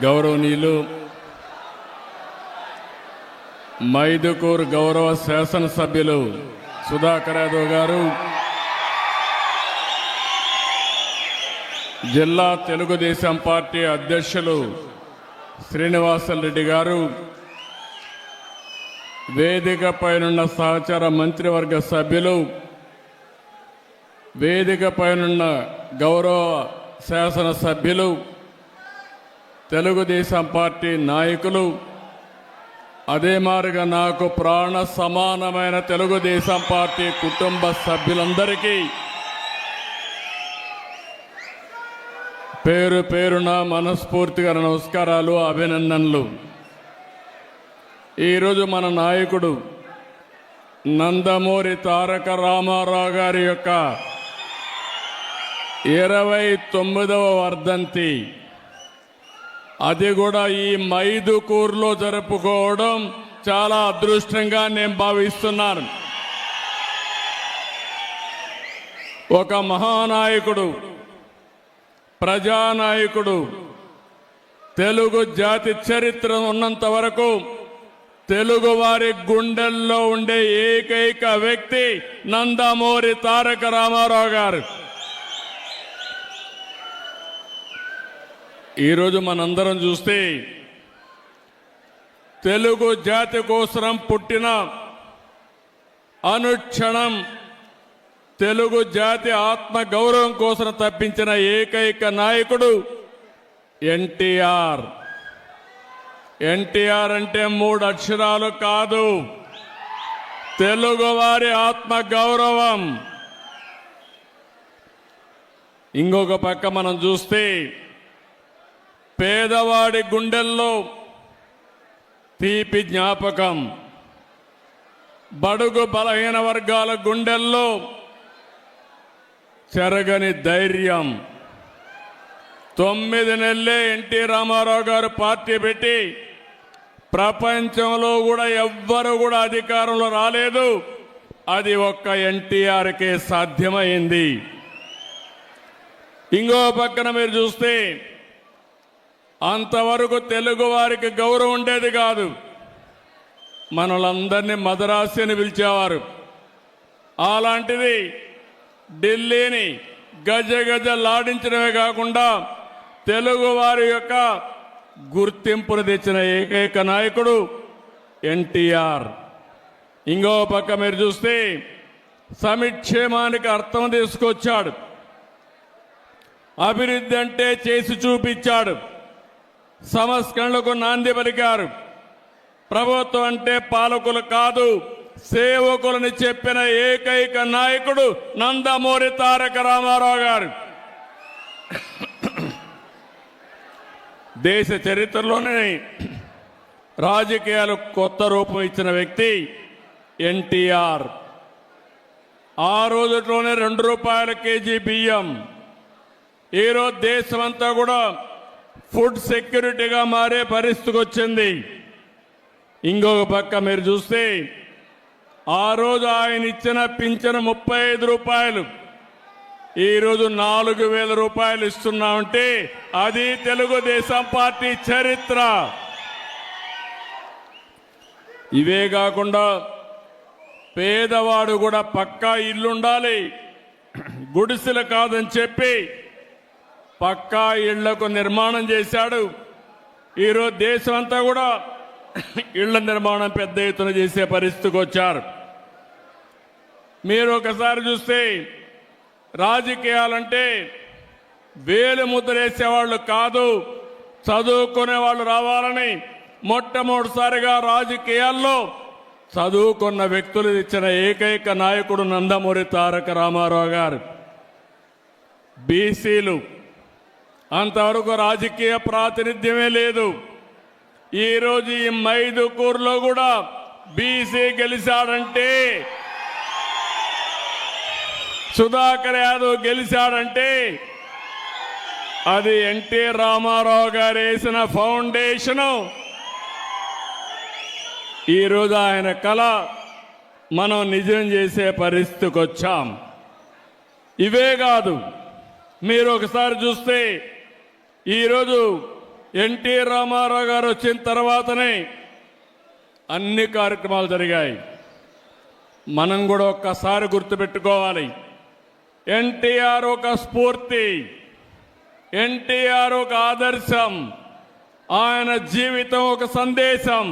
గౌరవనీయులు మైదుకూరు గౌరవ శాసనసభ్యులు సుధాకర్ యాదవ్ గారు, జిల్లా తెలుగుదేశం పార్టీ అధ్యక్షులు శ్రీనివాసరెడ్డి గారు, వేదికపైనున్న సహచర మంత్రివర్గ సభ్యులు, వేదికపైనున్న గౌరవ శాసనసభ్యులు, తెలుగుదేశం పార్టీ నాయకులు, అదే మారుగా నాకు ప్రాణ సమానమైన తెలుగుదేశం పార్టీ కుటుంబ సభ్యులందరికీ పేరు పేరున మనస్ఫూర్తిగా నమస్కారాలు, అభినందనలు. ఈరోజు మన నాయకుడు నందమూరి తారక రామారావు గారి యొక్క 29వ వర్ధంతి, అది కూడా ఈ మైదుకూరులో జరుపుకోవడం చాలా అదృష్టంగా నేను భావిస్తున్నాను. ఒక మహానాయకుడు, ప్రజానాయకుడు, తెలుగు జాతి చరిత్ర ఉన్నంత వరకు తెలుగు వారి గుండెల్లో ఉండే ఏకైక వ్యక్తి నందమూరి తారక రామారావు గారు. ఈరోజు మనందరం చూస్తే తెలుగు జాతి కోసం పుట్టిన, అనుక్షణం తెలుగు జాతి ఆత్మ గౌరవం కోసం తప్పించిన ఏకైక నాయకుడు ఎన్టీఆర్. ఎన్టీఆర్ అంటే 3 అక్షరాలు కాదు, తెలుగువారి ఆత్మ గౌరవం. ఇంకొక పక్క మనం చూస్తే పేదవాడి గుండెల్లో తీపి జ్ఞాపకం, బడుగు బలహీన వర్గాల గుండెల్లో చెరగని ధైర్యం. 9 నెలలే ఎన్టీ రామారావు గారు పార్టీ పెట్టి ప్రపంచంలో కూడా ఎవ్వరు కూడా అధికారంలో రాలేదు. అది ఒక్క ఎన్టీఆర్కే సాధ్యమైంది. ఇంకో పక్కన మీరు చూస్తే అంతవరకు తెలుగు వారికి గౌరవం ఉండేది కాదు. మనలందరినీ మదరాసి అని పిలిచేవారు. అలాంటిది ఢిల్లీని గజ గజలాడించడమే కాకుండా తెలుగు వారి యొక్క గుర్తింపును తెచ్చిన ఏకైక నాయకుడు ఎన్టీఆర్. ఇంకో పక్క మీరు చూస్తే సంక్షేమానికి అర్థం తీసుకొచ్చాడు. అభివృద్ధి అంటే చేసి చూపించాడు. సంస్కరణలకు నాంది పలికారు. ప్రభుత్వం అంటే పాలకులు కాదు, సేవకులని చెప్పిన ఏకైక నాయకుడు నందమూరి తారక రామారావు గారు. దేశ చరిత్రలోనే రాజకీయాలు కొత్త రూపం ఇచ్చిన వ్యక్తి ఎన్టీఆర్. ఆ రోజులోనే 2 రూపాయల కేజీ బియ్యం. ఈరోజు దేశమంతా కూడా ఫుడ్ సెక్యూరిటీగా మారే పరిస్థితికి వచ్చింది. ఇంకొక పక్క మీరు చూస్తే ఆ రోజు ఆయన ఇచ్చిన పింఛను 35 రూపాయలు, ఈరోజు 4,000 రూపాయలు ఇస్తున్నామంటే అది తెలుగుదేశం పార్టీ చరిత్ర. ఇవే కాకుండా పేదవాడు కూడా పక్కా ఇల్లుండాలి, గుడిసెలు కాదని చెప్పి పక్కా ఇళ్లకు నిర్మాణం చేశాడు. ఈరోజు దేశం అంతా కూడా ఇళ్ల నిర్మాణం పెద్ద ఎత్తున చేసే పరిస్థితికి వచ్చారు. మీరు ఒకసారి చూస్తే రాజకీయాలంటే వేలు ముద్రేసేవాళ్ళు కాదు, చదువుకునే వాళ్ళు రావాలని మొట్టమొదటిసారిగా రాజకీయాల్లో చదువుకున్న వ్యక్తులు ఇచ్చిన ఏకైక నాయకుడు నందమూరి తారక రామారావు గారు. బీసీలు అంతవరకు రాజకీయ ప్రాతినిధ్యమే లేదు. ఈరోజు ఈ మైదుకూరులో కూడా బీసీ గెలిచాడంటే, సుధాకర్ యాదవ్ గెలిచాడంటే అది ఎన్టీ రామారావు గారు వేసిన ఫౌండేషను. ఈరోజు ఆయన కళ మనం నిజం చేసే పరిస్థితికి వచ్చాం. ఇవే కాదు, మీరు ఒకసారి చూస్తే ఈరోజు ఎన్టీ రామారావు గారు వచ్చిన తర్వాతనే అన్ని కార్యక్రమాలు జరిగాయి. మనం కూడా ఒక్కసారి గుర్తుపెట్టుకోవాలి. ఎన్టీఆర్ ఒక స్ఫూర్తి, ఎన్టీఆర్ ఒక ఆదర్శం, ఆయన జీవితం ఒక సందేశం.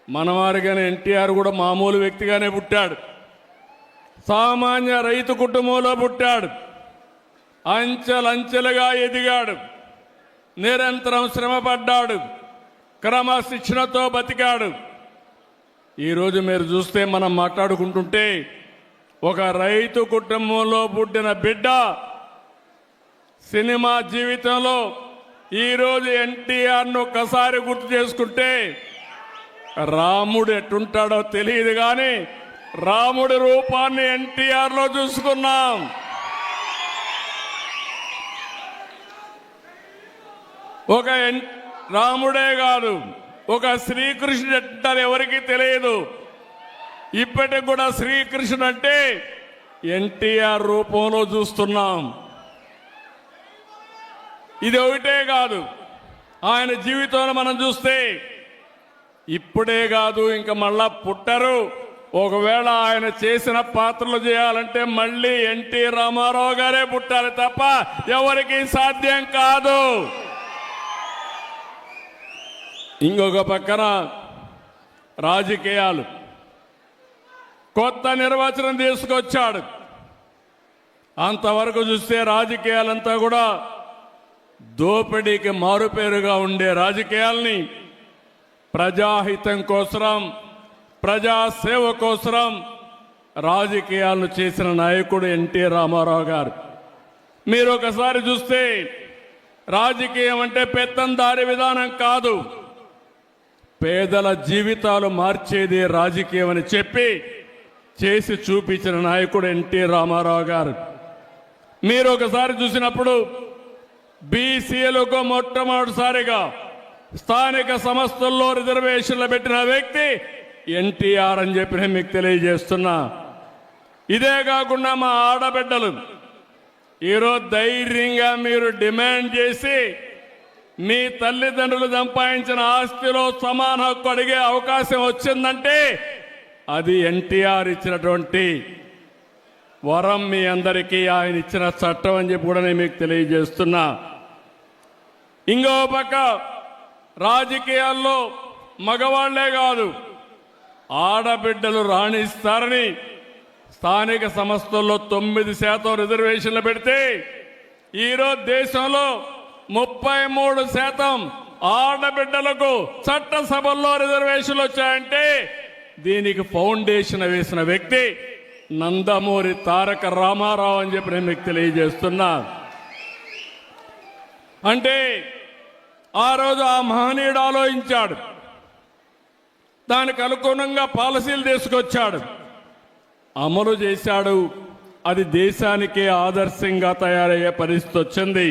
మనవారిగానే ఎన్టీఆర్ కూడా మామూలు వ్యక్తిగానే పుట్టాడు. సామాన్య రైతు కుటుంబంలో పుట్టాడు. అంచెలంచెలుగా ఎదిగాడు. నిరంతరం శ్రమపడ్డాడు. క్రమశిక్షణతో బతికాడు. ఈరోజు మీరు చూస్తే మనం మాట్లాడుకుంటుంటే ఒక రైతు కుటుంబంలో పుట్టిన బిడ్డ సినిమా జీవితంలో ఈరోజు ఎన్టీఆర్ను ఒక్కసారి గుర్తు చేసుకుంటే రాముడు ఎట్టుంటాడో తెలియదు, కానీ రాముడి రూపాన్ని ఎన్టీఆర్లో చూసుకున్నాం. ఒక రాముడే కాదు, ఒక శ్రీకృష్ణుడు అంటారు ఎవరికి తెలియదు. ఇప్పటికి కూడా శ్రీకృష్ణుడు అంటే ఎన్టీఆర్ రూపంలో చూస్తున్నాం. ఇది ఒకటే కాదు, ఆయన జీవితంలో మనం చూస్తే ఇప్పుడే కాదు ఇంకా మళ్ళా పుట్టరు. ఒకవేళ ఆయన చేసిన పాత్రలు చేయాలంటే మళ్ళీ ఎన్టీ రామారావు గారే పుట్టాలి తప్ప ఎవరికి సాధ్యం కాదు. ఇంకొక పక్కన రాజకీయాలు, కొత్త నిర్వచనం తీసుకొచ్చాడు. అంతవరకు చూస్తే రాజకీయాలంతా కూడా దోపిడీకి మారుపేరుగా ఉండే రాజకీయాల్ని ప్రజాహితం కోసం, ప్రజాసేవ కోసం రాజకీయాలను చేసిన నాయకుడు ఎన్టీ రామారావు గారు. మీరు ఒకసారి చూస్తే రాజకీయం అంటే పెత్తందారి విధానం కాదు, పేదల జీవితాలు మార్చేది రాజకీయం అని చెప్పి చేసి చూపించిన నాయకుడు ఎన్టీ రామారావు గారు. మీరు ఒకసారి చూసినప్పుడు బీసీలకు మొట్టమొదటిసారిగా స్థానిక సంస్థల్లో రిజర్వేషన్లు పెట్టిన వ్యక్తి ఎన్టీఆర్ అని చెప్పి నేను మీకు తెలియజేస్తున్నా. ఇదే కాకుండా మా ఆడబిడ్డలు ఈరోజు ధైర్యంగా మీరు డిమాండ్ చేసి మీ తల్లిదండ్రులు సంపాదించిన ఆస్తిలో సమాన హక్కు అడిగే అవకాశం వచ్చిందంటే అది ఎన్టీఆర్ ఇచ్చినటువంటి వరం, మీ అందరికీ ఆయన ఇచ్చిన చట్టం అని చెప్పి కూడా నేను మీకు తెలియజేస్తున్నా. ఇంకో పక్క రాజకీయాల్లో మగవాళ్లే కాదు, ఆడబిడ్డలు రాణిస్తారని స్థానిక సంస్థల్లో 9% రిజర్వేషన్లు పెడితే ఈరోజు దేశంలో 33% ఆడబిడ్డలకు చట్టసభల్లో రిజర్వేషన్లు వచ్చాయంటే దీనికి ఫౌండేషన్ వేసిన వ్యక్తి నందమూరి తారక రామారావు అని చెప్పి నేను మీకు తెలియజేస్తున్నా. అంటే ఆ రోజు ఆ మహనీయుడు ఆలోచించాడు, దానికి అనుగుణంగా పాలసీలు తీసుకొచ్చాడు, అమలు చేశాడు. అది దేశానికే ఆదర్శంగా తయారయ్యే పరిస్థితి వచ్చింది.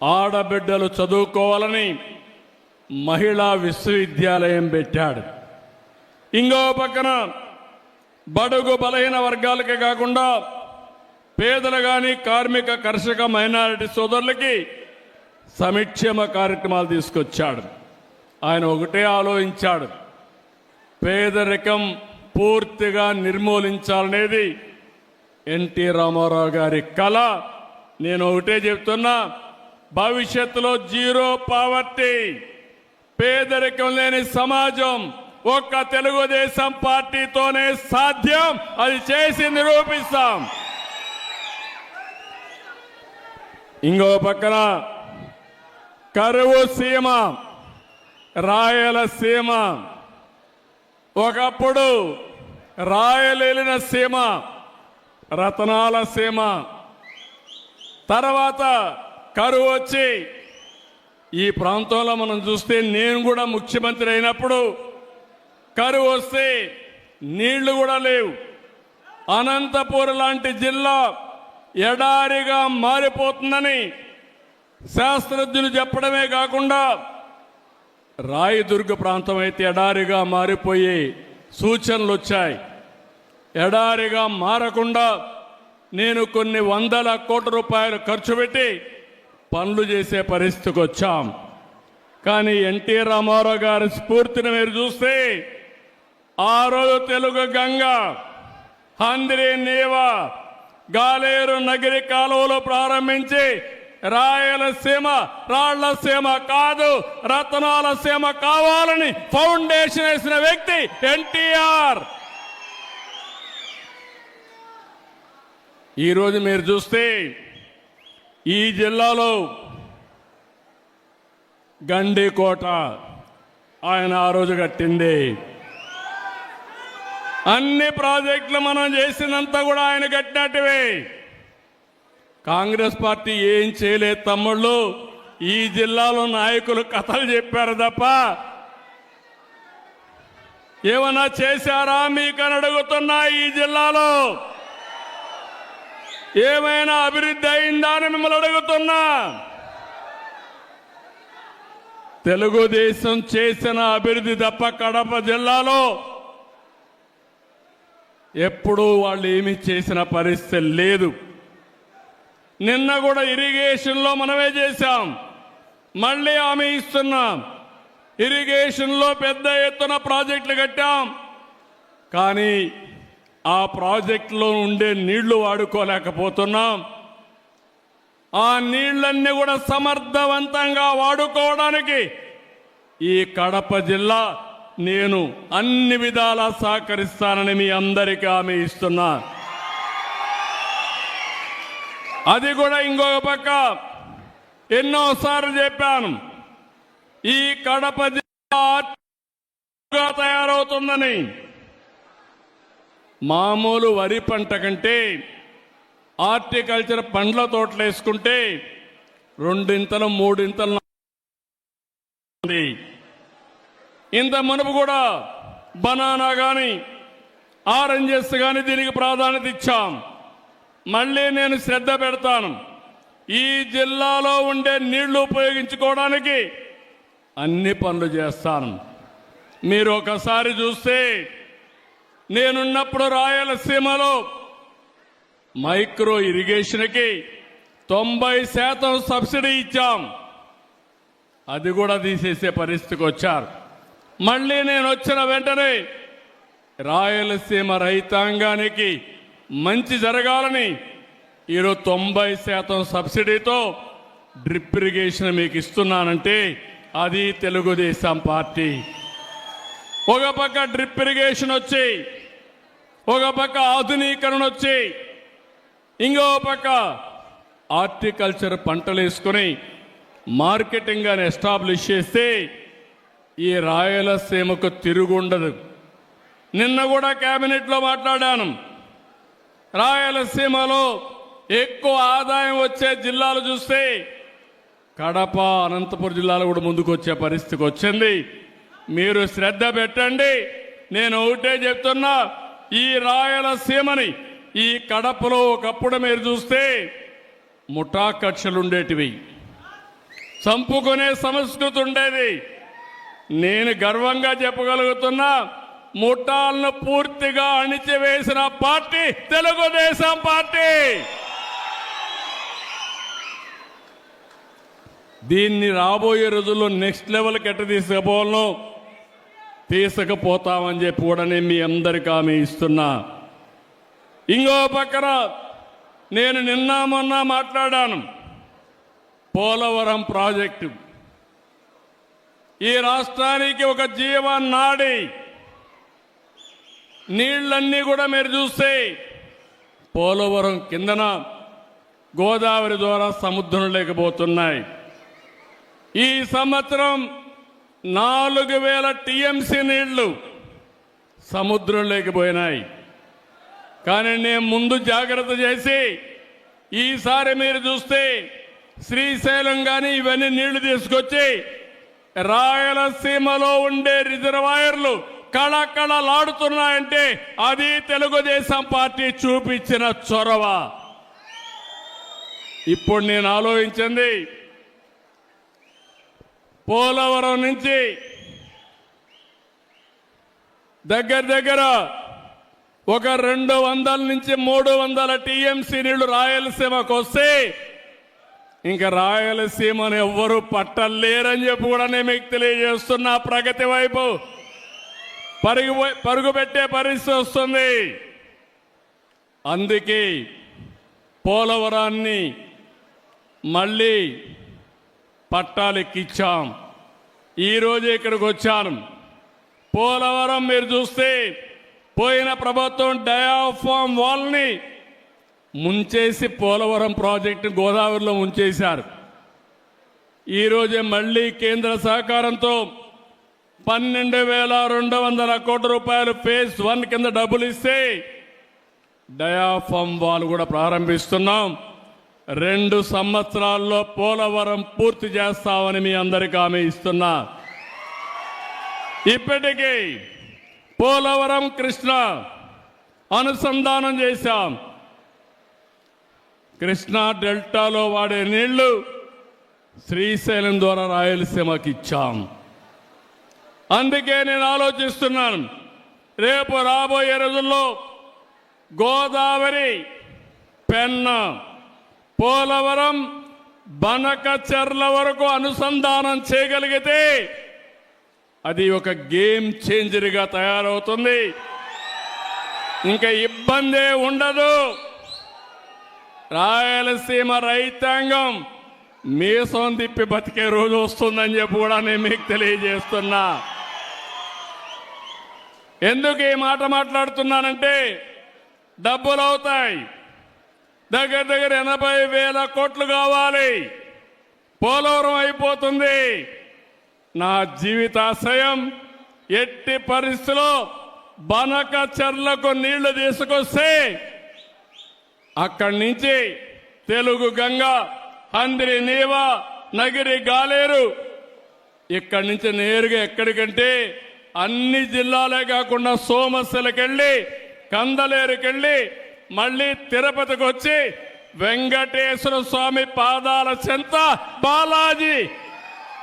ఆడబిడ్డలు చదువుకోవాలని మహిళా విశ్వవిద్యాలయం పెట్టాడు. ఇంకో పక్కన బడుగు బలహీన వర్గాలకే కాకుండా పేదలు కానీ కార్మిక కర్షక మైనారిటీ సోదరులకి సంక్షేమ కార్యక్రమాలు తీసుకొచ్చాడు. ఆయన ఒకటే ఆలోచించాడు, పేదరికం పూర్తిగా నిర్మూలించాలనేది ఎన్టీ రామారావు గారి కళ. నేను ఒకటే చెప్తున్నా, భవిష్యత్తులో జీరో పావర్టీ, పేదరికం లేని సమాజం ఒక్క తెలుగుదేశం పార్టీతోనే సాధ్యం. అది చేసి నిరూపిస్తాం. ఇంకో పక్కన కరువు సీమ, రాయలసీమ, ఒకప్పుడు రాయలేలిన సీమ, రతనాల సీమ, తర్వాత కరువు వచ్చి ఈ ప్రాంతంలో మనం చూస్తే నేను కూడా ముఖ్యమంత్రి అయినప్పుడు కరువు వస్తే నీళ్లు కూడా లేవు. అనంతపూర్ లాంటి జిల్లా ఎడారిగా మారిపోతుందని శాస్త్రజ్ఞులు చెప్పడమే కాకుండా రాయదుర్గ ప్రాంతం అయితే ఎడారిగా మారిపోయే సూచనలు వచ్చాయి. ఎడారిగా మారకుండా నేను కొన్ని 100 కోట్ల రూపాయలు ఖర్చు పెట్టి పనులు చేసే పరిస్థితికి వచ్చాం. కానీ ఎన్టీ రామారావు గారి స్ఫూర్తిని మీరు చూస్తే ఆ రోజు తెలుగు గంగ, హంద్రి నీవ, గాలేరు నగిరి కాలువలు ప్రారంభించి రాయలసీమ రాళ్లసీమ కాదు రతనాల సీమ కావాలని ఫౌండేషన్ వేసిన వ్యక్తి ఎన్టీఆర్. ఈరోజు మీరు చూస్తే ఈ జిల్లాలో గండికోట ఆయన ఆ రోజు కట్టింది. అన్ని ప్రాజెక్టులు మనం చేసినంత కూడా ఆయన కట్టినట్టువే. కాంగ్రెస్ పార్టీ ఏం చేయలేదు తమ్ముళ్ళు. ఈ జిల్లాలో నాయకులు కథలు చెప్పారు తప్ప ఏమన్నా చేశారా మీకని అడుగుతున్నా. ఈ జిల్లాలో ఏమైనా అభివృద్ధి అయిందా అని మిమ్మల్ని అడుగుతున్నా. తెలుగుదేశం చేసిన అభివృద్ధి తప్ప కడప జిల్లాలో ఎప్పుడూ వాళ్ళు ఏమీ చేసిన పరిస్థితి లేదు. నిన్న కూడా ఇరిగేషన్లో మనమే చేశాం, మళ్ళీ హామీ ఇస్తున్నాం. ఇరిగేషన్లో పెద్ద ఎత్తున ప్రాజెక్టులు కట్టాం. కానీ ఆ ప్రాజెక్టులో ఉండే నీళ్లు వాడుకోలేకపోతున్నాం. ఆ నీళ్లన్నీ కూడా సమర్థవంతంగా వాడుకోవడానికి ఈ కడప జిల్లా నేను అన్ని విధాలా సహకరిస్తానని మీ అందరికీ హామీ ఇస్తున్నా. అది కూడా ఇంకొక పక్క ఎన్నోసార్లు చెప్పాను, ఈ కడప జిల్లా తయారవుతుందని. మామూలు వరి పంట కంటే హార్టికల్చర్ పండ్ల తోటలు వేసుకుంటే 2 ఇంతలు 3 ఇంతలు. ఇంత మునుపు కూడా బనానా కానీ ఆరెంజెస్ కానీ దీనికి ప్రాధాన్యత ఇచ్చాం. మళ్ళీ నేను శ్రద్ధ పెడతాను. ఈ జిల్లాలో ఉండే నీళ్లు ఉపయోగించుకోవడానికి అన్ని పనులు చేస్తాను. మీరు ఒకసారి చూస్తే నేనున్నప్పుడు రాయలసీమలో మైక్రో ఇరిగేషన్కి 90% సబ్సిడీ ఇచ్చాం. అది కూడా తీసేసే పరిస్థితికి వచ్చారు. మళ్ళీ నేను వచ్చిన వెంటనే రాయలసీమ రైతాంగానికి మంచి జరగాలని ఈరోజు 90% సబ్సిడీతో డ్రిప్ ఇరిగేషన్ మీకు ఇస్తున్నానంటే అది తెలుగుదేశం పార్టీ. ఒక పక్క డ్రిప్ ఇరిగేషన్ వచ్చి, ఒక పక్క ఆధునీకరణ వచ్చి, ఇంకో పక్క హార్టికల్చర్ పంటలు వేసుకొని మార్కెటింగ్ అని ఎస్టాబ్లిష్ చేస్తే ఈ రాయలసీమకు తిరుగుండదు. నిన్న కూడా కేబినెట్లో మాట్లాడాను. రాయలసీమలో ఎక్కువ ఆదాయం వచ్చే జిల్లాలు చూస్తే కడప, అనంతపురం జిల్లాలు కూడా ముందుకు వచ్చే పరిస్థితికి వచ్చింది. మీరు శ్రద్ధ పెట్టండి. నేను ఒకటే చెప్తున్నా, ఈ రాయలసీమని ఈ కడపలో ఒకప్పుడు మీరు చూస్తే ముఠా కక్షలు ఉండేటివి, చంపుకునే సంస్కృతి ఉండేది. నేను గర్వంగా చెప్పగలుగుతున్నా, ముఠాలను పూర్తిగా అణిచివేసిన పార్టీ తెలుగుదేశం పార్టీ. దీన్ని రాబోయే రోజుల్లో నెక్స్ట్ లెవెల్కి ఎట్ట తీసుకుపోతామని చెప్పి కూడా నేను మీ అందరికీ హామీ ఇస్తున్నా. ఇంకో పక్కన నేను నిన్న మొన్న మాట్లాడాను, పోలవరం ప్రాజెక్టు ఈ రాష్ట్రానికి ఒక జీవనాడి. నీళ్ళన్నీ కూడా మీరు చూస్తే పోలవరం కిందన గోదావరి ద్వారా సముద్రం లేకపోతున్నాయి. ఈ సంవత్సరం 4000 టీఎంసీ నీళ్లు సముద్రం లేకపోయినాయి. కానీ నేను ముందు జాగ్రత్త చేసి ఈసారి మీరు చూస్తే శ్రీశైలం కానీ ఇవన్నీ నీళ్లు తీసుకొచ్చి రాయలసీమలో ఉండే రిజర్వాయర్లు కళకళలాడుతున్నాయంటే అది తెలుగుదేశం పార్టీ చూపించిన చొరవ. ఇప్పుడు నేను ఆలోచించింది, పోలవరం నుంచి దగ్గర ఒక 200 నుంచి 300 టీఎంసీ నీళ్లు రాయలసీమకు వస్తే ఇంకా రాయలసీమను ఎవ్వరూ పట్టలేరని చెప్పి కూడా నేను మీకు తెలియజేస్తున్నా. ప్రగతి వైపు పరుగు పెట్టే పరిస్థితి వస్తుంది. అందుకే పోలవరాన్ని మళ్ళీ పట్టాలెక్కించాం. ఈరోజు ఇక్కడికి వచ్చాను. పోలవరం మీరు చూస్తే పోయిన ప్రభుత్వం డయాఫామ్ వాల్ని ముంచేసి పోలవరం ప్రాజెక్టు గోదావరిలో ముంచేశారు. ఈరోజే మళ్ళీ కేంద్ర సహకారంతో 12,200 కోట్ల రూపాయలు ఫేజ్ 1 కింద డబ్బులు ఇస్తే డయాఫామ్ వాల్ కూడా ప్రారంభిస్తున్నాం. 2 సంవత్సరాల్లో పోలవరం పూర్తి చేస్తామని మీ అందరికీ హామీ ఇస్తున్నా. ఇప్పటికీ పోలవరం కృష్ణ అనుసంధానం చేశాం. కృష్ణా డెల్టాలో వాడే నీళ్లు శ్రీశైలం ద్వారా రాయలసీమకి ఇచ్చాం. అందుకే నేను ఆలోచిస్తున్నాను, రేపు రాబోయే రోజుల్లో గోదావరి, పెన్నా, పోలవరం, బనకచెర్ల వరకు అనుసంధానం చేయగలిగితే అది ఒక గేమ్ చేంజర్గా తయారవుతుంది. ఇంకా ఇబ్బందే ఉండదు. రాయలసీమ రైతాంగం మీసం తిప్పి బతికే రోజు వస్తుందని చెప్పి కూడా నేను మీకు తెలియజేస్తున్నా. ఎందుకు ఈ మాట మాట్లాడుతున్నానంటే డబ్బులు అవుతాయి. దగ్గర 80,000 కోట్లు కావాలి. పోలవరం అయిపోతుంది. నా జీవితాశయం ఎట్టి పరిస్థితిలో బనకచెర్లకు నీళ్లు తీసుకొస్తే అక్కడి నుంచి తెలుగు గంగ, హంద్రి నీవ, నగిరి గాలేరు ఇక్కడి నుంచి నేరుగా ఎక్కడికంటే అన్ని జిల్లాలే కాకుండా సోమశిలకెళ్ళి, కందలేరుకెళ్ళి మళ్ళీ తిరుపతికి వచ్చి వెంకటేశ్వర స్వామి పాదాల చెంత బాలాజీ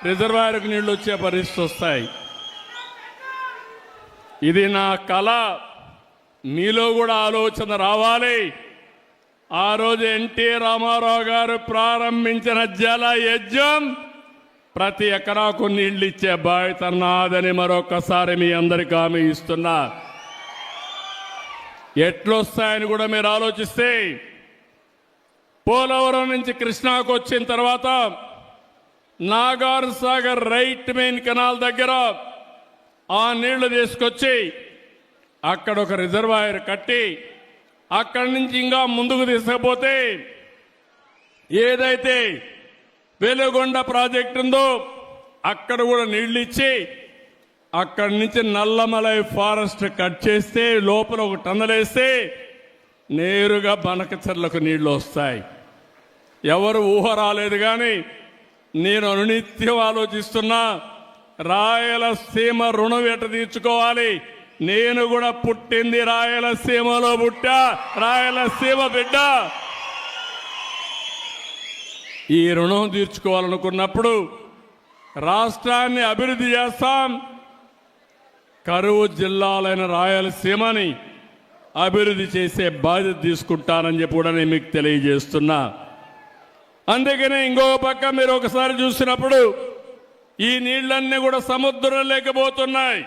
రిజర్వాయర్కు నీళ్లు వచ్చే పరిస్థితి వస్తాయి. ఇది నా కళ. మీలో కూడా ఆలోచన రావాలి. ఆ రోజు ఎన్టీ రామారావు గారు ప్రారంభించిన జల యజ్ఞం ప్రతి ఎకరాకు నీళ్లు ఇచ్చే బాధ్యత నాదని మరొకసారి మీ అందరికీ హామీ ఇస్తున్నా. ఎట్లొస్తాయని కూడా మీరు ఆలోచిస్తే పోలవరం నుంచి కృష్ణాకు వచ్చిన తర్వాత Nagar Sagar right main canal దగ్గర ఆ నీళ్లు తీసుకొచ్చి అక్కడ ఒక రిజర్వాయర్ కట్టి అక్కడి నుంచి ఇంకా ముందుకు తీసుకుపోతే ఏదైతే వెలుగొండ ప్రాజెక్టు ఉందో అక్కడ కూడా నీళ్లు ఇచ్చి అక్కడి నుంచి నల్లమలై ఫారెస్ట్ కట్ చేస్తే లోపల ఒక టన్నల్ వేస్తే నేరుగా బనకచెర్లకు నీళ్లు వస్తాయి. ఎవరు ఊహ రాలేదు. కానీ నేను అనునిత్యం ఆలోచిస్తున్నా, రాయలసీమ రుణం ఎట తీర్చుకోవాలి. నేను కూడా పుట్టింది రాయలసీమలో, పుట్టా రాయలసీమ బిడ్డ. ఈ రుణం తీర్చుకోవాలనుకున్నప్పుడు రాష్ట్రాన్ని అభివృద్ధి చేస్తాం. కరువు జిల్లాలైన రాయలసీమని అభివృద్ధి చేసే బాధ్యత తీసుకుంటానని చెప్పి కూడా నేను మీకు తెలియజేస్తున్నా. అందుకనే ఇంకో పక్క మీరు ఒకసారి చూసినప్పుడు ఈ నీళ్లన్నీ కూడా సముద్రం లేకపోతున్నాయి.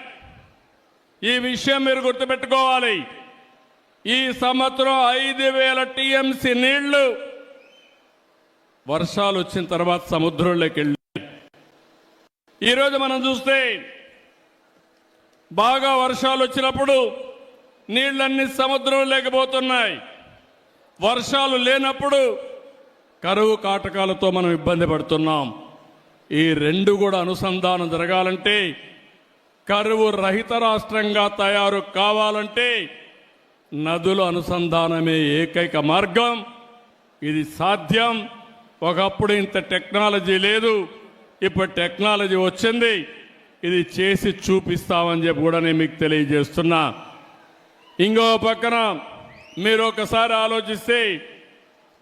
ఈ విషయం మీరు గుర్తుపెట్టుకోవాలి. ఈ సంవత్సరం 5,000 టీఎంసీ నీళ్లు వర్షాలు వచ్చిన తర్వాత సముద్రంలోకి వెళ్ళి ఈరోజు మనం చూస్తే బాగా వర్షాలు వచ్చినప్పుడు నీళ్లన్నీ సముద్రం లేకపోతున్నాయి. వర్షాలు లేనప్పుడు కరువు కాటకాలతో మనం ఇబ్బంది పడుతున్నాం. ఈ రెండు కూడా అనుసంధానం జరగాలంటే, కరువు రహిత రాష్ట్రంగా తయారు కావాలంటే నదుల అనుసంధానమే ఏకైక మార్గం. ఇది సాధ్యం. ఒకప్పుడు ఇంత టెక్నాలజీ లేదు, ఇప్పుడు టెక్నాలజీ వచ్చింది. ఇది చేసి చూపిస్తామని చెప్పి కూడా నేను మీకు తెలియజేస్తున్నా. ఇంకో పక్కన మీరు ఒకసారి ఆలోచిస్తే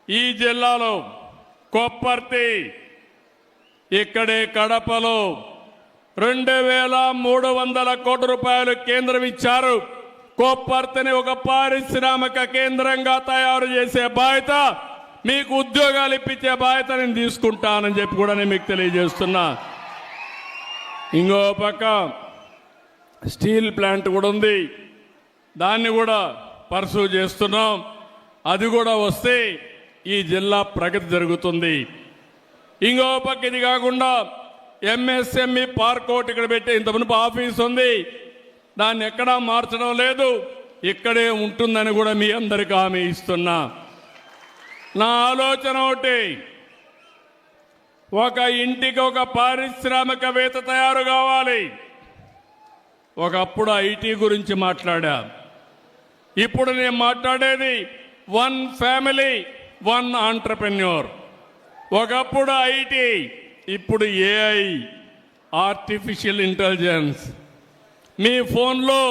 ఈ జిల్లాలో కొప్పర్తి, ఇక్కడే కడపలో 2,300 కోట్ల రూపాయలు కేంద్రం ఇచ్చారు. కొప్పర్తిని ఒక పారిశ్రామిక కేంద్రంగా తయారు చేసే బాధ్యత మీకు ఉద్యోగాలు ఇప్పించే బాధ్యత నేను తీసుకుంటానని చెప్పి కూడా నేను మీకు తెలియజేస్తున్నా. ఇంకో పక్క స్టీల్ ప్లాంట్ కూడా ఉంది, దాన్ని కూడా పర్సూ చేస్తున్నాం. అది కూడా వస్తే ఈ జిల్లా ప్రగతి జరుగుతుంది. ఇంకో పక్క ఇది కాకుండా ఎంఎస్ఎంఈ పార్క్ ఒకటి ఇక్కడ పెట్టి ఇంతకుముందు ఆఫీస్ ఉంది, దాన్ని ఎక్కడా మార్చడం లేదు, ఇక్కడే ఉంటుందని కూడా మీ అందరికీ హామీ ఇస్తున్నా. నా ఆలోచన ఒకటి, ఒక ఇంటికి ఒక పారిశ్రామికవేత్త తయారు కావాలి. ఒకప్పుడు ఐటీ గురించి మాట్లాడా, ఇప్పుడు నేను మాట్లాడేది వన్ ఫ్యామిలీ వన్ ఆంటర్ప్రెన్యూర్. ఒకప్పుడు ఐటీ, ఇప్పుడు ఏఐ, ఆర్టిఫిషియల్ ఇంటెలిజెన్స్. మీ ఫోన్లో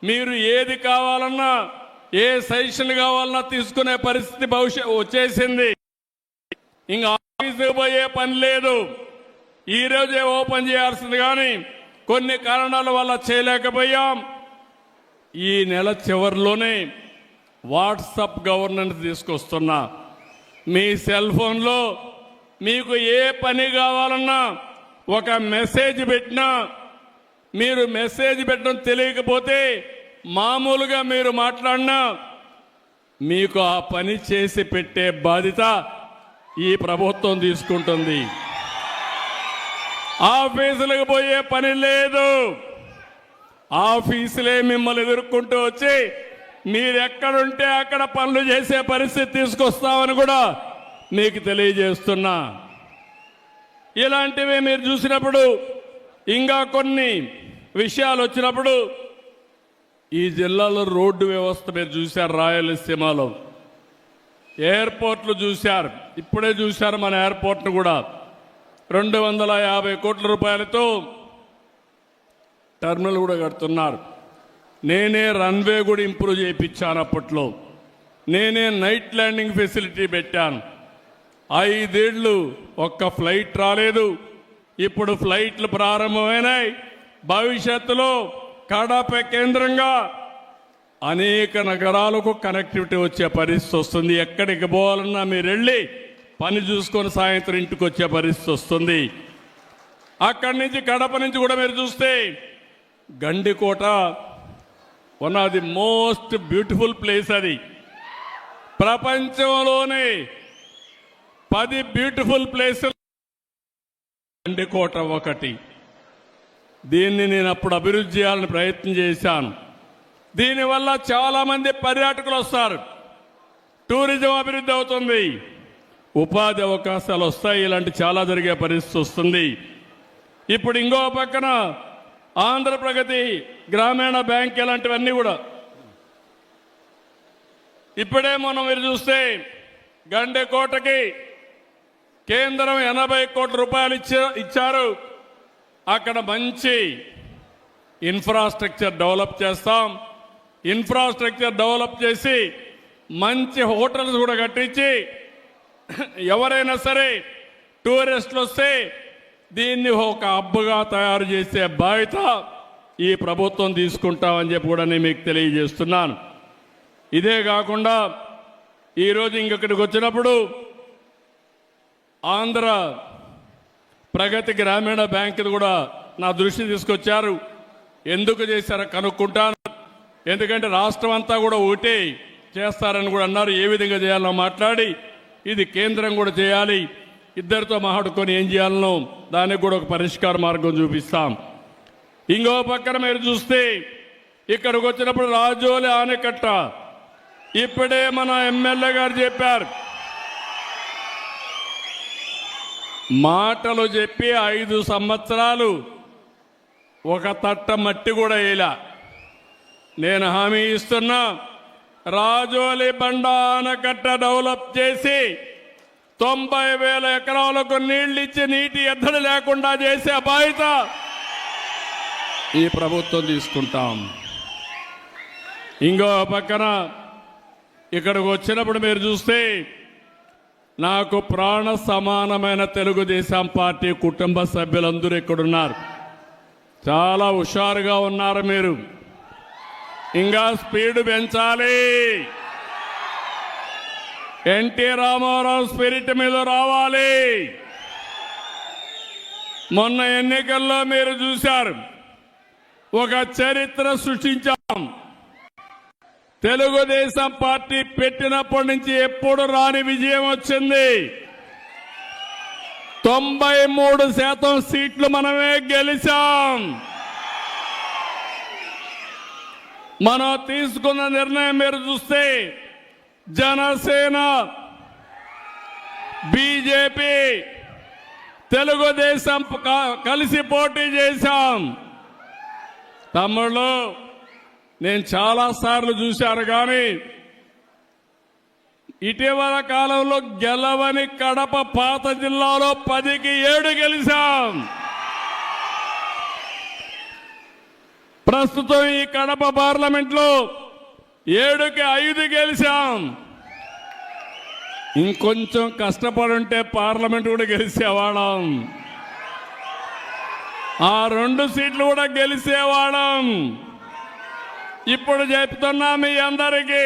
మీరు ఏది కావాలన్నా, ఏ సజెషన్ కావాలన్నా తీసుకునే పరిస్థితి వచ్చేసింది. ఇంకా ఆఫీసుకు పోయే పని లేదు, ఈరోజే ఓపెన్ చేయాల్సింది, కానీ కొన్ని కారణాల వల్ల చేయలేకపోయాం. ఈ నెల చివరిలోనే వాట్సాప్ గవర్నెన్స్ తీసుకొస్తున్నా. మీ సెల్ ఫోన్లో మీకు ఏ పని కావాలన్నా ఒక మెసేజ్ పెట్టినా, మీరు మెసేజ్ పెట్టడం తెలియకపోతే మామూలుగా మీరు మాట్లాడినా మీకు ఆ పని చేసి పెట్టే బాధ్యత ఈ ప్రభుత్వం తీసుకుంటుంది. ఆఫీసులకు పోయే పని లేదు, ఆఫీసులే మిమ్మల్ని ఎదుర్కొంటూ వచ్చి మీరెక్కడుంటే అక్కడ పనులు చేసే పరిస్థితి తీసుకొస్తామని కూడా మీకు తెలియజేస్తున్నా. ఇలాంటివి మీరు చూసినప్పుడు, ఇంకా కొన్ని విషయాలు వచ్చినప్పుడు, ఈ జిల్లాలో రోడ్డు వ్యవస్థ మీరు చూశారు, రాయలసీమలో ఎయిర్పోర్ట్లు చూశారు, ఇప్పుడే చూశారు మన ఎయిర్పోర్ట్ను కూడా 250 కోట్ల రూపాయలతో టర్మినల్ కూడా కడుతున్నారు. నేనే రన్వే కూడా ఇంప్రూవ్ చేయించాను, అప్పట్లో నేనే నైట్ ల్యాండింగ్ ఫెసిలిటీ పెట్టాను. 5 ఏళ్ళు ఒక్క ఫ్లైట్ రాలేదు, ఇప్పుడు ఫ్లైట్లు ప్రారంభమైనాయి. భవిష్యత్తులో కడప కేంద్రంగా అనేక నగరాలకు కనెక్టివిటీ వచ్చే పరిస్థితి వస్తుంది. ఎక్కడికి పోవాలన్నా మీరు వెళ్ళి పని చూసుకొని సాయంత్రం ఇంటికి వచ్చే పరిస్థితి వస్తుంది. అక్కడి నుంచి కడప నుంచి కూడా మీరు చూస్తే Gandikota one of the most beautiful place. అది ప్రపంచంలోనే 10 బ్యూటిఫుల్ ప్లేసులు గండికోట ఒకటి. దీన్ని నేను అప్పుడు అభివృద్ధి చేయాలని ప్రయత్నం చేశాను. దీనివల్ల చాలామంది పర్యాటకులు వస్తారు, టూరిజం అభివృద్ధి అవుతుంది, ఉపాధి అవకాశాలు వస్తాయి, ఇలాంటి చాలా జరిగే పరిస్థితి వస్తుంది. ఇప్పుడు ఇంకో పక్కన ఆంధ్రప్రగతి గ్రామీణ బ్యాంక్ ఇలాంటివన్నీ కూడా ఇప్పుడే మనం మీరు చూస్తే గండికోటకి కేంద్రం 80 కోట్ల రూపాయలు ఇచ్చారు. అక్కడ మంచి ఇన్ఫ్రాస్ట్రక్చర్ డెవలప్ చేస్తాం. ఇన్ఫ్రాస్ట్రక్చర్ డెవలప్ చేసి మంచి హోటల్స్ కూడా కట్టించి ఎవరైనా సరే టూరిస్టులు వస్తే దీన్ని ఒక హబ్గా తయారు చేసే బాధ్యత ఈ ప్రభుత్వం తీసుకుంటామని చెప్పి కూడా నేను మీకు తెలియజేస్తున్నాను. ఇదే కాకుండా ఈరోజు ఇంకొకటికి వచ్చినప్పుడు ఆంధ్ర ప్రగతి గ్రామీణ బ్యాంకులు కూడా నా దృష్టి తీసుకొచ్చారు. ఎందుకు చేశారో కనుక్కుంటాను, ఎందుకంటే రాష్ట్రం అంతా కూడా ఒకటే చేస్తారని కూడా అన్నారు. ఏ విధంగా చేయాలో మాట్లాడి ఇది కేంద్రం కూడా చేయాలి, ఇద్దరితో మాట్లాడుకొని ఏం చేయాలనో దానికి కూడా ఒక పరిష్కార మార్గం చూపిస్తాం. ఇంకో పక్కన మీరు చూస్తే ఇక్కడికి వచ్చినప్పుడు రాజోలి ఆనకట్ట ఇప్పుడే మన ఎమ్మెల్యే గారు చెప్పారు, మాటలు చెప్పి 5 సంవత్సరాలు ఒక తట్ట మట్టి కూడా వేయలా. నేను హామీ ఇస్తున్నా, రాజోలి బండ ఆనకట్ట డెవలప్ చేసి 90,000 ఎకరాలకు నీళ్లు ఇచ్చి నీటి ఎద్దడి లేకుండా చేసే బాధ్యత ఈ ప్రభుత్వం తీసుకుంటాం. ఇంకో పక్కన ఇక్కడికి వచ్చినప్పుడు మీరు చూస్తే నాకు ప్రాణ సమానమైన తెలుగుదేశం పార్టీ కుటుంబ సభ్యులందరూ ఇక్కడున్నారు. చాలా హుషారుగా ఉన్నారు మీరు. ఇంకా స్పీడ్ పెంచాలి, ఎన్టీ రామారావు స్పిరిట్ మీద రావాలి. మొన్న ఎన్నికల్లో మీరు చూశారు, ఒక చరిత్ర సృష్టించాం. తెలుగుదేశం పార్టీ పెట్టినప్పటి నుంచి ఎప్పుడు రాని విజయం వచ్చింది. 93% సీట్లు మనమే గెలిచాం. మనం తీసుకున్న నిర్ణయం మీరు చూస్తే జనసేన, బీజేపీ, తెలుగుదేశం కలిసి పోటీ చేశాం. తమ్ముళ్ళు, నేను చాలా సార్లు చూశాను, కానీ ఇటీవల కాలంలో గెలవని కడప పాత జిల్లాలో 10కి 7 గెలిచాం. ప్రస్తుతం ఈ కడప పార్లమెంట్లో 7కి 5 గెలిచాం. ఇంకొంచెం కష్టపడుంటే పార్లమెంట్ కూడా గెలిచేవాళ్ళం. ఆ 2 సీట్లు కూడా గెలిచేవాళ్ళం. ఇప్పుడు చెప్తున్నా మీ అందరికీ,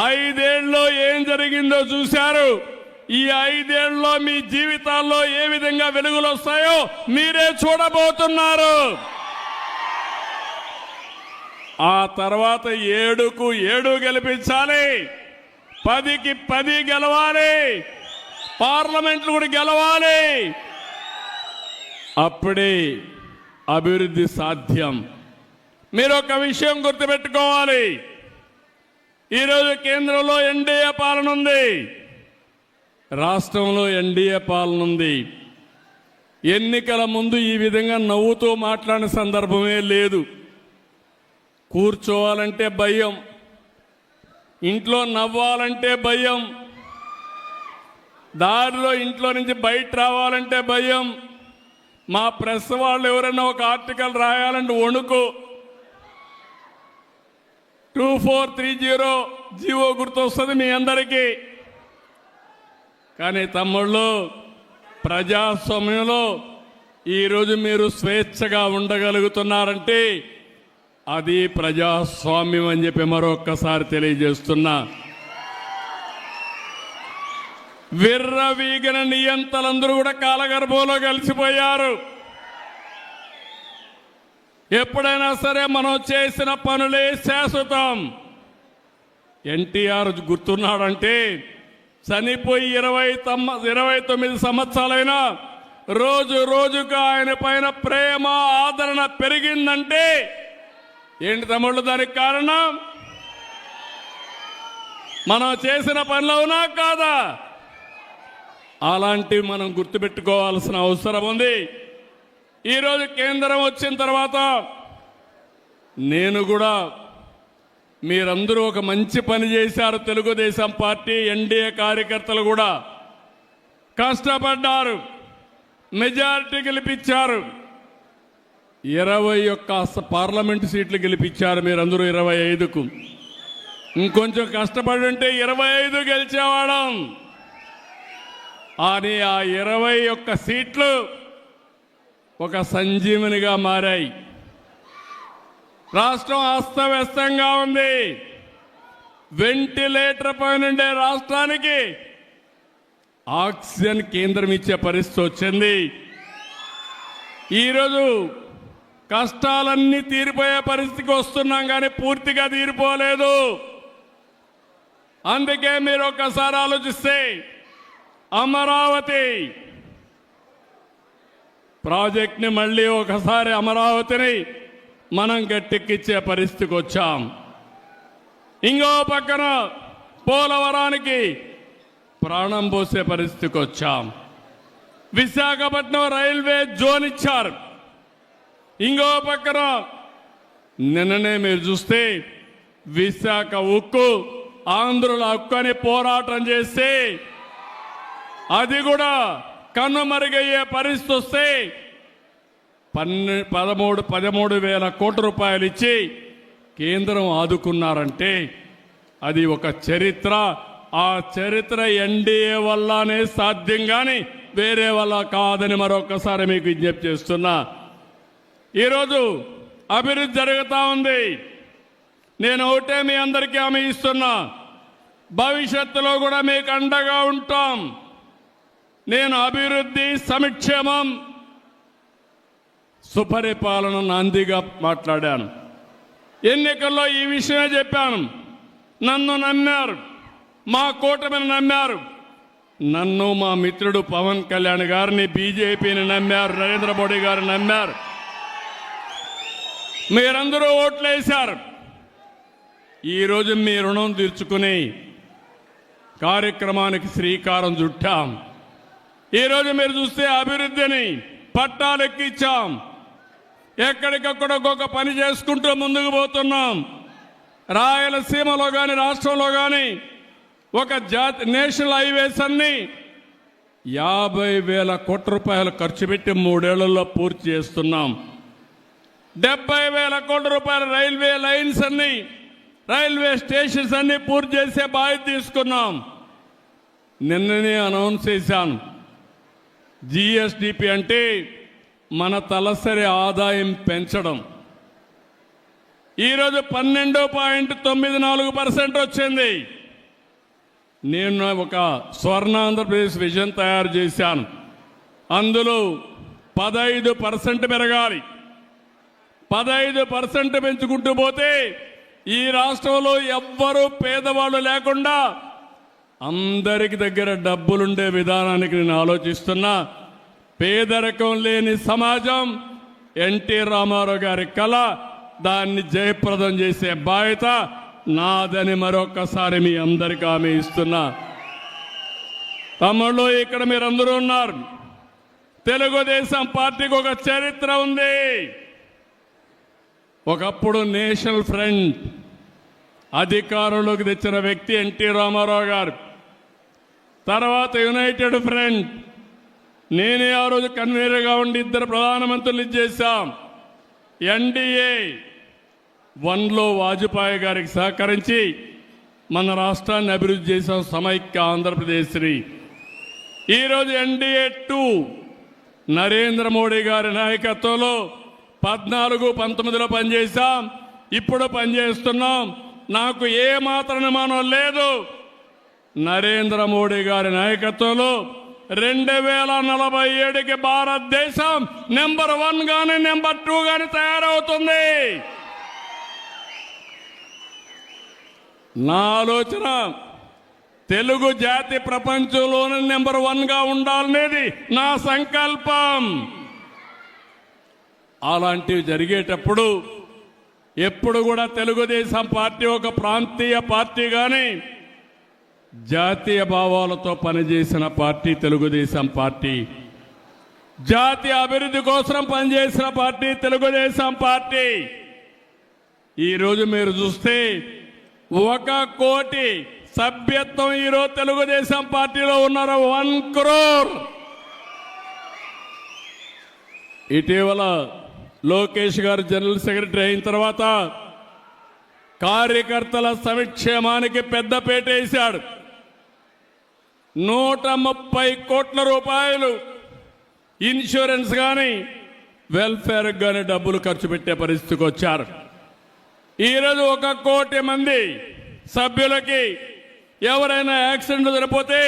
5 ఏళ్ళలో ఏం జరిగిందో చూశారు. ఈ 5 ఏళ్ళలో మీ జీవితాల్లో ఏ విధంగా వెలుగులు వస్తాయో మీరే చూడబోతున్నారు. ఆ తర్వాత 7కు 7 గెలిపించాలి, 10కి 10 గెలవాలి, పార్లమెంట్లు కూడా గెలవాలి. అప్పుడే అభివృద్ధి సాధ్యం. మీరు ఒక విషయం గుర్తుపెట్టుకోవాలి. ఈరోజు కేంద్రంలో ఎన్డీఏ పాలన ఉంది, రాష్ట్రంలో ఎన్డీఏ పాలన ఉంది. ఎన్నికల ముందు ఈ విధంగా నవ్వుతూ మాట్లాడిన సందర్భమే లేదు. కూర్చోవాలంటే భయం, ఇంట్లో నవ్వాలంటే భయం, దారిలో ఇంట్లో నుంచి బయట రావాలంటే భయం. మా ప్రెస్ వాళ్ళు ఎవరైనా ఒక ఆర్టికల్ రాయాలంటే వణుకు. 2430 జీవో గుర్తొస్తుంది మీ అందరికీ. కానీ తమ్ముళ్ళు, ప్రజాస్వామ్యంలో ఈరోజు మీరు స్వేచ్ఛగా ఉండగలుగుతున్నారంటే అది ప్రజాస్వామ్యం అని చెప్పి మరొక్కసారి తెలియజేస్తున్నా. విర్రవీగిన నియంతలందరూ కూడా కాలగర్భంలో కలిసిపోయారు. ఎప్పుడైనా సరే మనం చేసిన పనులే శాశ్వతం. ఎన్టీఆర్ గుర్తున్నాడంటే చనిపోయి 29 సంవత్సరాలైనా రోజు రోజుకు ఆయన పైన ప్రేమ, ఆదరణ పెరిగిందంటే ఏంటి తమ్ముళ్ళు దానికి కారణం? మనం చేసిన పనులు అవునా కాదా? అలాంటివి మనం గుర్తుపెట్టుకోవాల్సిన అవసరం ఉంది. ఈరోజు కేంద్రం వచ్చిన తర్వాత నేను కూడా, మీరందరూ ఒక మంచి పని చేశారు. తెలుగుదేశం పార్టీ, ఎన్డీఏ కార్యకర్తలు కూడా కష్టపడ్డారు, మెజారిటీ గెలిపించారు. 21 పార్లమెంటు సీట్లు గెలిపించారు మీరందరూ 25కు. ఇంకొంచెం కష్టపడి ఉంటే 25 గెలిచేవాళ్ళం. అని ఆ 21 సీట్లు ఒక సంజీవనిగా మారాయి. రాష్ట్రం అస్తవ్యస్తంగా ఉంది. వెంటిలేటర్ పైనుండే రాష్ట్రానికి ఆక్సిజన్ కేంద్రం ఇచ్చే పరిస్థితి వచ్చింది. ఈరోజు కష్టాలన్నీ తీరిపోయే పరిస్థితికి వస్తున్నాం, కానీ పూర్తిగా తీరిపోలేదు. అందుకే మీరు ఒక్కసారి ఆలోచిస్తే అమరావతి ప్రాజెక్ట్ని మళ్ళీ ఒకసారి అమరావతిని మనం గట్టెక్కించే పరిస్థితికి వచ్చాం. ఇంకో పక్కన పోలవరానికి ప్రాణం పోసే పరిస్థితికి వచ్చాం. విశాఖపట్నం రైల్వే జోన్ ఇచ్చారు. ఇంకో పక్కన నిన్ననే మీరు చూస్తే విశాఖ ఉక్కు, ఆంధ్రుల హక్కు అని పోరాటం చేస్తే అది కూడా కన్నుమరుగయ్యే పరిస్థితి వస్తే 13,000 కోట్ల రూపాయలు ఇచ్చి కేంద్రం ఆదుకున్నారంటే అది ఒక చరిత్ర. ఆ చరిత్ర ఎన్డీఏ వల్లనే సాధ్యం, కానీ వేరే వల్ల కాదని మరొకసారి మీకు విజ్ఞప్తి చేస్తున్నా. ఈరోజు అభివృద్ధి జరుగుతూ ఉంది. నేను ఒకటే మీ అందరికీ హామీ ఇస్తున్నా, భవిష్యత్తులో కూడా మీకు అండగా ఉంటాం. నేను అభివృద్ధి, సంక్షేమం, సుపరిపాలన నాందిగా మాట్లాడాను. ఎన్నికల్లో ఈ విషయమే చెప్పాను. నన్ను నమ్మారు, మా కూటమిని నమ్మారు, నన్ను మా మిత్రుడు పవన్ కళ్యాణ్ గారిని, బీజేపీని నమ్మారు, నరేంద్ర మోడీ గారిని నమ్మారు. మీరందరూ ఓట్లేశారు. ఈరోజు మీ రుణం తీర్చుకుని కార్యక్రమానికి శ్రీకారం చుట్టాం. ఈరోజు మీరు చూస్తే అభివృద్ధిని పట్టాలెక్కించాం. ఎక్కడికక్కడ ఒక్కొక్క పని చేసుకుంటూ ముందుకు పోతున్నాం. రాయలసీమలో కానీ రాష్ట్రంలో కానీ ఒక నేషనల్ హైవేస్ అన్ని 50,000 కోట్ల రూపాయలు ఖర్చు పెట్టి 3 ఏళ్లలో పూర్తి చేస్తున్నాం. 70,000 కోట్ల రూపాయల రైల్వే లైన్స్ అన్ని, రైల్వే స్టేషన్స్ అన్ని పూర్తి చేసే బాధ్యత తీసుకున్నాం. నిన్ననే అనౌన్స్ చేశాను. GSDP అంటే మన తలసరి ఆదాయం పెంచడం. ఈరోజు 12.94% వచ్చింది. నేను ఒక స్వర్ణాంధ్రప్రదేశ్ విజన్ తయారు చేశాను. అందులో 15% పెరగాలి. 15% పెంచుకుంటూ పోతే ఈ రాష్ట్రంలో ఎవ్వరూ పేదవాళ్ళు లేకుండా అందరికి దగ్గర డబ్బులుండే విధానానికి నేను ఆలోచిస్తున్నా. పేదరికం లేని సమాజం ఎన్టీ రామారావు గారి కళ. దాన్ని జయప్రదం చేసే బాధ్యత నాదని మరొకసారి మీ అందరికీ హామీ ఇస్తున్నా. తమ్ముళ్ళు, ఇక్కడ మీరందరూ ఉన్నారు. తెలుగుదేశం పార్టీకి ఒక చరిత్ర ఉంది. ఒకప్పుడు నేషనల్ ఫ్రంట్ అధికారంలోకి తెచ్చిన వ్యక్తి ఎన్టీ రామారావు గారు. తర్వాత యునైటెడ్ ఫ్రంట్, నేనే ఆ రోజు కన్వీనర్గా ఉండి 2 ప్రధానమంత్రులు చేశాం. NDA 1లో వాజ్పేయి గారికి సహకరించి మన రాష్ట్రాన్ని అభివృద్ధి చేశాం, సమైక్య ఆంధ్రప్రదేశ్ని. ఈరోజు NDA 2 నరేంద్ర మోడీ గారి నాయకత్వంలో 14-19లో పనిచేశాం. ఇప్పుడు పనిచేస్తున్నాం. నాకు ఏ మాత్రం అనుమానం లేదు. నరేంద్ర మోడీ గారి నాయకత్వంలో 2047కి భారతదేశం నెంబర్ 1 గాని నెంబర్ 2 గాని తయారవుతుంది. నా ఆలోచన తెలుగు జాతి ప్రపంచంలోనే నెంబర్ 1గా ఉండాలనేది నా సంకల్పం. అలాంటివి జరిగేటప్పుడు ఎప్పుడు కూడా తెలుగుదేశం పార్టీ ఒక ప్రాంతీయ పార్టీ కానీ జాతీయ భావాలతో పనిచేసిన పార్టీ తెలుగుదేశం పార్టీ. జాతీయ అభివృద్ధి కోసం పనిచేసిన పార్టీ తెలుగుదేశం పార్టీ. ఈరోజు మీరు చూస్తే 1 కోటి సభ్యత్వం ఈరోజు తెలుగుదేశం పార్టీలో ఉన్నారు. 1 crore. ఇటీవల లోకేష్ గారు జనరల్ సెక్రటరీ అయిన తర్వాత కార్యకర్తల సంక్షేమానికి పెద్దపీట వేశాడు. 130 కోట్ల రూపాయలు ఇన్సూరెన్స్ కానీ వెల్ఫేర్ కానీ డబ్బులు ఖర్చు పెట్టే పరిస్థితికి వచ్చారు. ఈరోజు 1 కోటి మంది సభ్యులకి ఎవరైనా యాక్సిడెంట్ జరిగిపోతే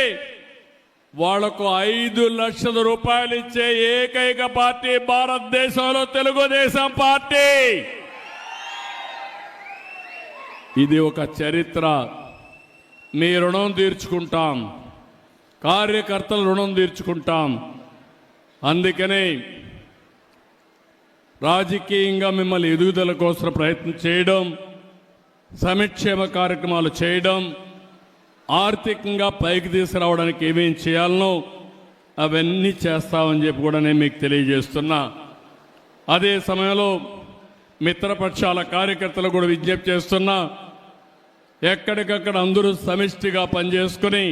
వాళ్లకు 5 లక్షల రూపాయలు ఇచ్చే ఏకైక పార్టీ భారతదేశంలో తెలుగుదేశం పార్టీ. ఇది ఒక చరిత్ర. మీ రుణం తీర్చుకుంటాం, కార్యకర్తల రుణం తీర్చుకుంటాం. అందుకనే రాజకీయంగా మిమ్మల్ని ఎదుగుదల కోసం ప్రయత్నం చేయడం, సంక్షేమ కార్యక్రమాలు చేయడం, ఆర్థికంగా పైకి తీసుకురావడానికి ఏమేం చేయాలనో అవన్నీ చేస్తామని చెప్పి కూడా నేను మీకు తెలియజేస్తున్నా. అదే సమయంలో మిత్రపక్షాల కార్యకర్తలు కూడా విజ్ఞప్తి చేస్తున్నా. ఎక్కడికక్కడ అందరూ సమిష్టిగా పనిచేసుకుని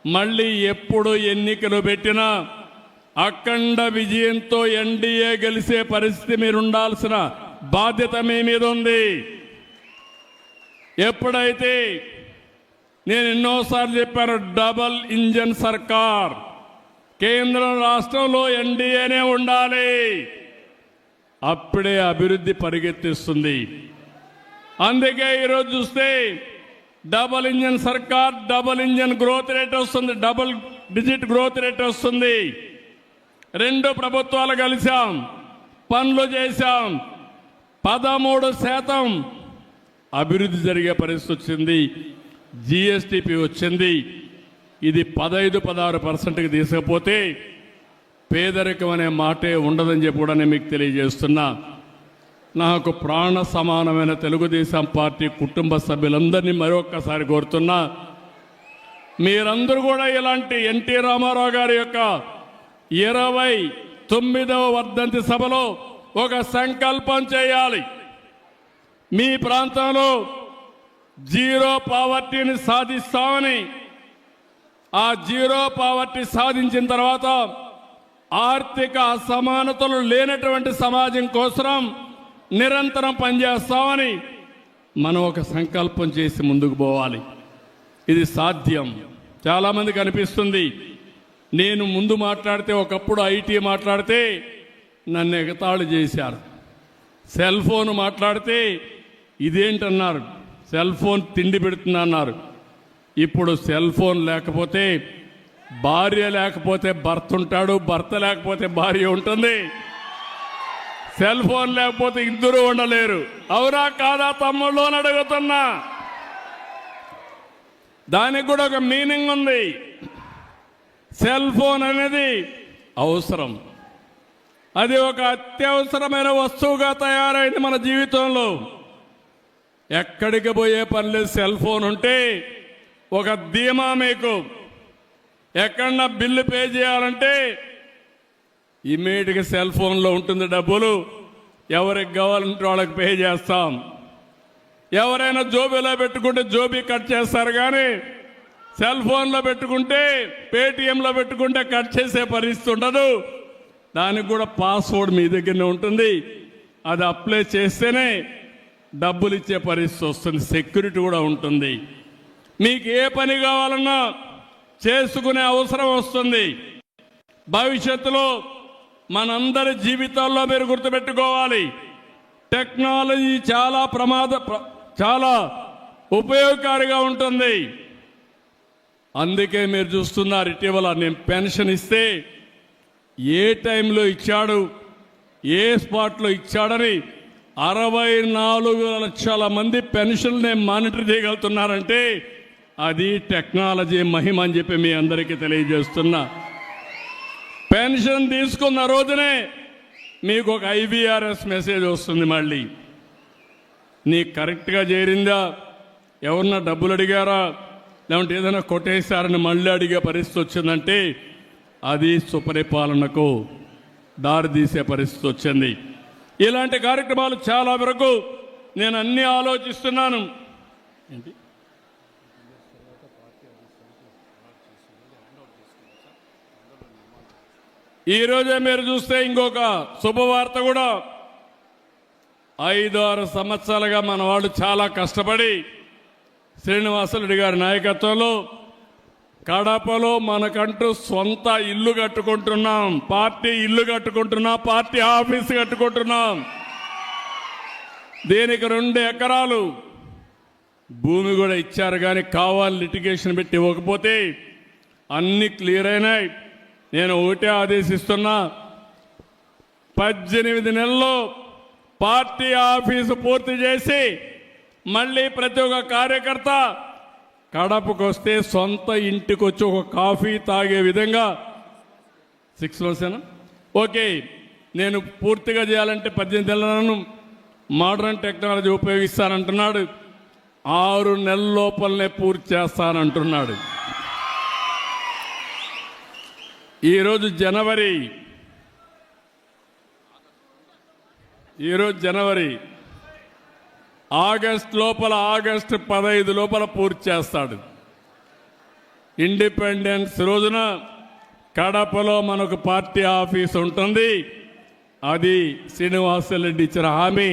మళ్ళీ ఎప్పుడు ఎన్నికలు పెట్టినా అఖండ విజయంతో NDA గెలిచే పరిస్థితి మీరు ఉండాల్సిన బాధ్యత మీ మీద ఉంది. ఎప్పుడైతే నేను ఎన్నోసార్లు చెప్పాను, డబల్ ఇంజన్ సర్కార్, కేంద్రం రాష్ట్రంలో NDAనే ఉండాలి. అప్పుడే అభివృద్ధి పరిగెత్తిస్తుంది. అందుకే ఈరోజు చూస్తే డబుల్ ఇంజన్ సర్కార్, డబుల్ ఇంజన్ గ్రోత్ రేట్ వస్తుంది, డబుల్ డిజిట్ గ్రోత్ రేట్ వస్తుంది. రెండు ప్రభుత్వాలు కలిసాం, పనులు చేశాం, 13% అభివృద్ధి జరిగే పరిస్థితి వచ్చింది. జిఎస్టిపి వచ్చింది. ఇది 15-16%కి తీసుకపోతే పేదరికం అనే మాటే ఉండదని చెప్పి కూడా నేను మీకు తెలియజేస్తున్నా. నాకు ప్రాణ సమానమైన తెలుగుదేశం పార్టీ కుటుంబ సభ్యులందరినీ మరొక్కసారి కోరుతున్నా, మీరందరూ కూడా ఇలాంటి ఎన్టీ రామారావు గారి యొక్క 29వ వర్ధంతి సభలో ఒక సంకల్పం చేయాలి. మీ ప్రాంతంలో జీరో పావర్టీని సాధిస్తామని, ఆ జీరో పావర్టీ సాధించిన తర్వాత ఆర్థిక అసమానతలు లేనటువంటి సమాజం కోసం నిరంతరం పనిచేస్తామని మనం ఒక సంకల్పం చేసి ముందుకు పోవాలి. ఇది సాధ్యం. చాలామందికి అనిపిస్తుంది, నేను ముందు మాట్లాడితే, ఒకప్పుడు ఐటీ మాట్లాడితే నన్ను ఎగతాళి చేశారు, సెల్ ఫోన్ మాట్లాడితే ఇదేంటన్నారు, సెల్ ఫోన్ తిండి పెడుతున్నా అన్నారు. ఇప్పుడు సెల్ ఫోన్ లేకపోతే భార్య లేకపోతే భర్త ఉంటాడు, భర్త లేకపోతే భార్య ఉంటుంది, సెల్ ఫోన్ లేకపోతే ఇద్దరు ఉండలేరు. అవునా కాదా తమ్ముళ్ళు అని అడుగుతున్నా. దానికి కూడా ఒక మీనింగ్ ఉంది. సెల్ ఫోన్ అనేది అవసరం, అది ఒక అత్యవసరమైన వస్తువుగా తయారైంది మన జీవితంలో. ఎక్కడికి పోయే పని లేదు, సెల్ ఫోన్ ఉంటే ఒక ధీమా. మీకు ఎక్కడన్నా బిల్లు పే చేయాలంటే ఇమీడియట్గా సెల్ ఫోన్లో ఉంటుంది డబ్బులు. ఎవరికి కావాలంటే వాళ్ళకి పే చేస్తాం. ఎవరైనా జోబీలో పెట్టుకుంటే జోబీ కట్ చేస్తారు, కానీ సెల్ ఫోన్లో పెట్టుకుంటే, పేటిఎంలో పెట్టుకుంటే కట్ చేసే పరిస్థితి ఉండదు. దానికి కూడా పాస్వర్డ్ మీ దగ్గరనే ఉంటుంది. అది అప్లై చేస్తేనే డబ్బులు ఇచ్చే పరిస్థితి వస్తుంది, సెక్యూరిటీ కూడా ఉంటుంది. మీకు ఏ పని కావాలన్నా చేసుకునే అవసరం వస్తుంది. భవిష్యత్తులో మనందరి జీవితాల్లో మీరు గుర్తుపెట్టుకోవాలి, టెక్నాలజీ చాలా ఉపయోగకారిగా ఉంటుంది. అందుకే మీరు చూస్తున్నారు, ఇటీవల నేను పెన్షన్ ఇస్తే ఏ టైంలో ఇచ్చాడు, ఏ స్పాట్లో ఇచ్చాడని 64 లక్షల మంది పెన్షన్నే మానిటర్ చేయగలుగుతున్నారంటే అది టెక్నాలజీ మహిమ అని చెప్పి మీ అందరికీ తెలియజేస్తున్నా. పెన్షన్ తీసుకున్న రోజునే మీకు ఒక IVRS మెసేజ్ వస్తుంది. మళ్ళీ నీకు కరెక్ట్గా చేరిందా, ఎవరన్నా డబ్బులు అడిగారా, లేదంటే ఏదైనా కొట్టేశారని మళ్ళీ అడిగే పరిస్థితి వచ్చిందంటే అది సుపరిపాలనకు దారితీసే పరిస్థితి వచ్చింది. ఇలాంటి కార్యక్రమాలు చాలా వరకు నేను అన్నీ ఆలోచిస్తున్నాను. ఏంటి ఈరోజే మీరు చూస్తే ఇంకొక శుభవార్త కూడా, 5-6 సంవత్సరాలుగా మన వాళ్ళు చాలా కష్టపడి శ్రీనివాసరెడ్డి గారి నాయకత్వంలో కడపలో మనకంటూ సొంత ఇల్లు కట్టుకుంటున్నాం, పార్టీ ఇల్లు కట్టుకుంటున్నాం, పార్టీ ఆఫీస్ కట్టుకుంటున్నాం. దీనికి 2 ఎకరాలు భూమి కూడా ఇచ్చారు, కానీ కావాలి లిటిగేషన్ పెట్టి ఇవ్వకపోతే అన్ని క్లియర్ అయినాయి. నేను ఒకటే ఆదేశిస్తున్నా, 18 నెలల్లో పార్టీ ఆఫీసు పూర్తి చేసి మళ్ళీ ప్రతి ఒక్క కార్యకర్త కడపకు వస్తే సొంత ఇంటికి వచ్చి ఒక కాఫీ తాగే విధంగా 6 months ఓకే. నేను పూర్తిగా చేయాలంటే 18 నెలలను మోడర్న్ టెక్నాలజీ ఉపయోగిస్తానంటున్నాడు. 6 నెలల లోపలనే పూర్తి చేస్తానంటున్నాడు. ఈరోజు జనవరి, ఆగస్టు 15 లోపల పూర్తి చేస్తాడు. ఇండిపెండెన్స్ రోజున కడపలో మనకు పార్టీ ఆఫీస్ ఉంటుంది. అది శ్రీనివాసరెడ్డి ఇచ్చిన హామీ,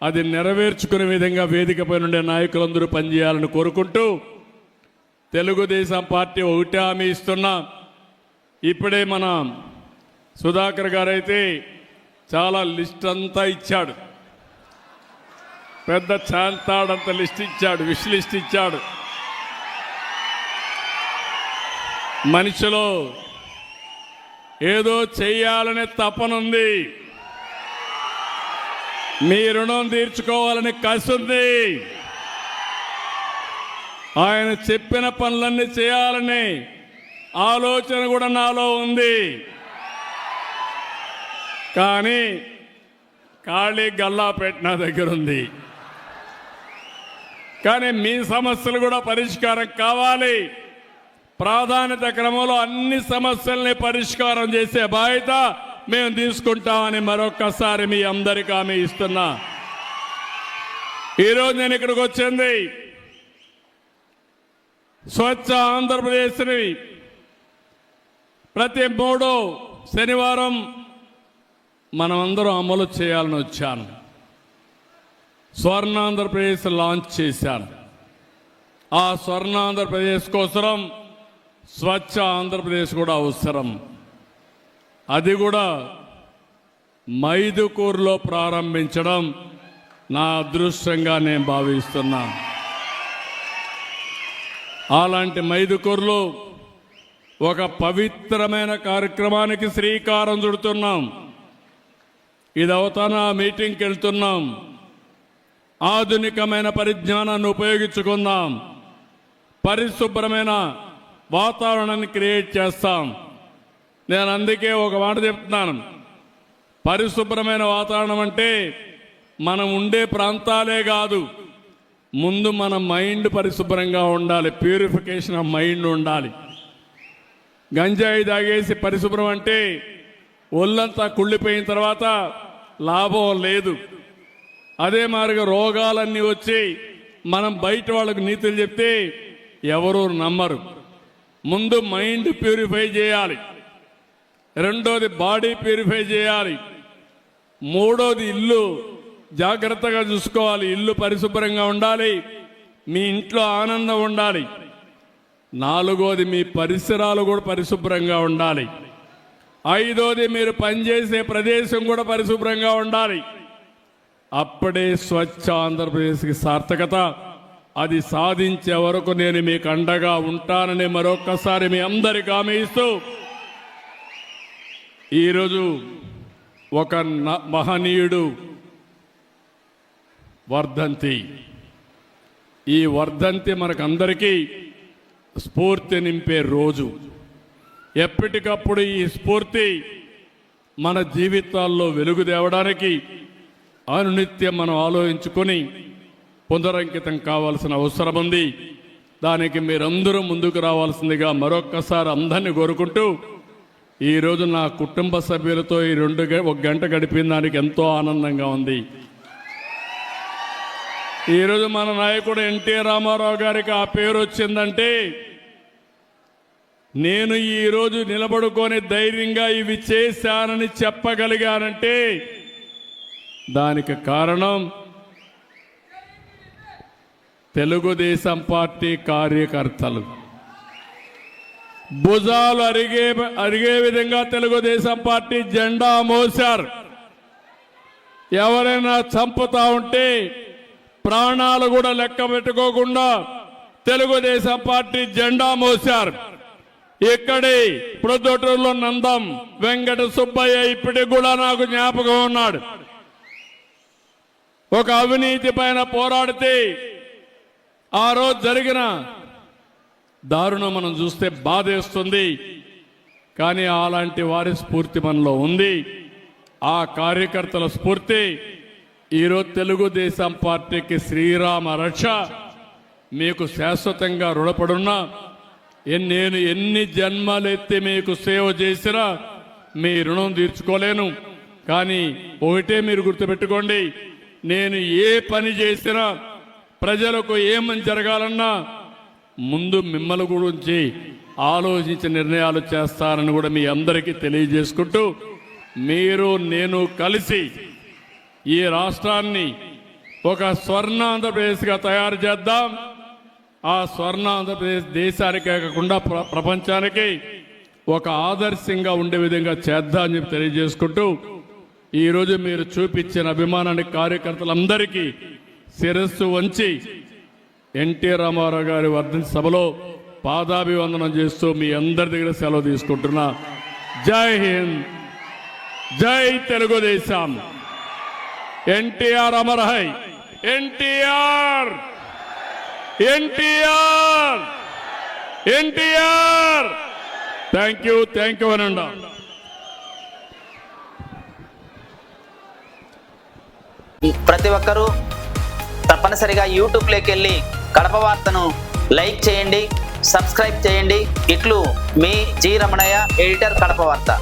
అది నెరవేర్చుకునే విధంగా వేదికపై నుండే నాయకులందరూ పనిచేయాలని కోరుకుంటూ, తెలుగుదేశం పార్టీ ఒకటే హామీ ఇస్తున్నా. ఇప్పుడే మన సుధాకర్ గారైతే చాలా లిస్ట్ అంతా ఇచ్చాడు, పెద్ద చాంతాడంత లిస్ట్ ఇచ్చాడు, విష్ లిస్ట్ ఇచ్చాడు. మనిషిలో ఏదో చెయ్యాలనే తపనుంది, మీ రుణం తీర్చుకోవాలని కసి ఉంది, ఆయన చెప్పిన పనులన్నీ చేయాలని ఆలోచన కూడా నాలో ఉంది. కానీ ఖాళీ గల్లా పెట్టిన దగ్గర ఉంది. కానీ మీ సమస్యలు కూడా పరిష్కారం కావాలి. ప్రాధాన్యత క్రమంలో అన్ని సమస్యల్ని పరిష్కారం చేసే బాధ్యత మేము తీసుకుంటామని మరొక్కసారి మీ అందరికీ హామీ ఇస్తున్నా. ఈరోజు నేను ఇక్కడికి వచ్చింది స్వచ్ఛ ఆంధ్రప్రదేశ్ని ప్రతి 3వ శనివారం మనమందరం అమలు చేయాలని వచ్చాను. స్వర్ణాంధ్రప్రదేశ్ లాంచ్ చేశాను. ఆ స్వర్ణాంధ్రప్రదేశ్ కోసం స్వచ్ఛ ఆంధ్రప్రదేశ్ కూడా అవసరం. అది కూడా మైదుకూరులో ప్రారంభించడం నా అదృష్టంగా నేను భావిస్తున్నా. అలాంటి మైదుకూరులో ఒక పవిత్రమైన కార్యక్రమానికి శ్రీకారం చుడుతున్నాం. ఇది అవుతానా మీటింగ్కి వెళ్తున్నాం. ఆధునికమైన పరిజ్ఞానాన్ని ఉపయోగించుకుందాం. పరిశుభ్రమైన వాతావరణాన్ని క్రియేట్ చేస్తాం. నేను అందుకే ఒక మాట చెప్తున్నాను. పరిశుభ్రమైన వాతావరణం అంటే మనం ఉండే ప్రాంతాలే కాదు, ముందు మన మైండ్ పరిశుభ్రంగా ఉండాలి. ప్యూరిఫికేషన్ ఆఫ్ మైండ్ ఉండాలి. గంజాయి తాగేసి పరిశుభ్రం అంటే ఒళ్ళంతా కుళ్ళిపోయిన తర్వాత లాభం లేదు. అదే మాదిరిగా రోగాలన్నీ వచ్చి మనం బయట వాళ్ళకు నీతులు చెప్తే ఎవరూ నమ్మరు. ముందు మైండ్ ప్యూరిఫై చేయాలి, రెండోది బాడీ ప్యూరిఫై చేయాలి, మూడోది ఇల్లు జాగ్రత్తగా చూసుకోవాలి. ఇల్లు పరిశుభ్రంగా ఉండాలి, మీ ఇంట్లో ఆనందం ఉండాలి. నాలుగోది మీ పరిసరాలు కూడా పరిశుభ్రంగా ఉండాలి. ఐదోది మీరు పనిచేసే ప్రదేశం కూడా పరిశుభ్రంగా ఉండాలి. అప్పుడే స్వచ్ఛ ఆంధ్రప్రదేశ్కి సార్థకత. అది సాధించే వరకు నేను మీకు అండగా ఉంటానని మరొక్కసారి మీ అందరికీ హామీ ఇస్తూ, ఈరోజు ఒక మహనీయుడు వర్ధంతి. ఈ వర్ధంతి మనకందరికీ స్ఫూర్తి నింపే రోజు. ఎప్పటికప్పుడు ఈ స్ఫూర్తి మన జీవితాల్లో వెలుగు తేవడానికి అనునిత్యం మనం ఆలోచించుకొని పునరంకితం కావాల్సిన అవసరం ఉంది. దానికి మీరందరూ ముందుకు రావాల్సిందిగా మరొక్కసారి అందరినీ కోరుకుంటూ, ఈరోజు నా కుటుంబ సభ్యులతో ఈ 1 గంట గడిపిన దానికి ఎంతో ఆనందంగా ఉంది. ఈరోజు మన నాయకుడు ఎన్టీ రామారావు గారికి ఆ పేరు వచ్చిందంటే, నేను ఈరోజు నిలబడుకొని ధైర్యంగా ఇవి చేశానని చెప్పగలిగానంటే దానికి కారణం తెలుగుదేశం పార్టీ కార్యకర్తలు. భుజాలు అరిగే విధంగా తెలుగుదేశం పార్టీ జెండా మోశారు. ఎవరైనా చంపుతా ఉంటే ప్రాణాలు కూడా లెక్క పెట్టుకోకుండా తెలుగుదేశం పార్టీ జెండా మోశారు. ఇక్కడి ప్రొద్దుటూరులో నందం వెంకట సుబ్బయ్య ఇప్పటికి కూడా నాకు జ్ఞాపకం ఉన్నాడు. ఒక అవినీతి పైన పోరాడితే ఆ రోజు జరిగిన దారుణం మనం చూస్తే బాధేస్తుంది. కానీ అలాంటి వారి స్ఫూర్తి మనలో ఉంది. ఆ కార్యకర్తల స్ఫూర్తి ఈరోజు తెలుగుదేశం పార్టీకి శ్రీరామ రక్ష. మీకు శాశ్వతంగా రుణపడున్నా. నేను ఎన్ని జన్మలెత్తి మీకు సేవ చేసినా మీ రుణం తీర్చుకోలేను. కానీ ఒకటే మీరు గుర్తుపెట్టుకోండి, నేను ఏ పని చేసినా ప్రజలకు ఏమని జరగాలన్నా ముందు మిమ్మల్ని గురించి ఆలోచించి నిర్ణయాలు చేస్తారని కూడా మీ అందరికీ తెలియజేసుకుంటూ, మీరు నేను కలిసి ఈ రాష్ట్రాన్ని ఒక స్వర్ణాంధ్రప్రదేశ్గా తయారు చేద్దాం. ఆ స్వర్ణాంధ్రప్రదేశ్ దేశానికే కాకుండా ప్రపంచానికి ఒక ఆదర్శంగా ఉండే విధంగా చేద్దామని చెప్పి తెలియజేసుకుంటూ, ఈరోజు మీరు చూపించిన అభిమానానికి కార్యకర్తలందరికీ శిరస్సు వంచి ఎన్టీ రామారావు గారి వర్ధంతి సభలో పాదాభివందనం చేస్తూ మీ అందరి దగ్గర సెలవు తీసుకుంటున్నా. జై హింద్, జై తెలుగుదేశం. ఎన్టీఆర్ అమర్ హై, ఎన్టీఆర్, ఎన్టీఆర్, ఎన్టీఆర్. థ్యాంక్ యూ అనండా. ప్రతి ఒక్కరూ తప్పనిసరిగా యూట్యూబ్లోకి వెళ్ళి కడప వార్తను లైక్ చేయండి, సబ్స్క్రైబ్ చేయండి. ఇట్లు మీ జి రమణయ్య, ఎడిటర్, కడప వార్త.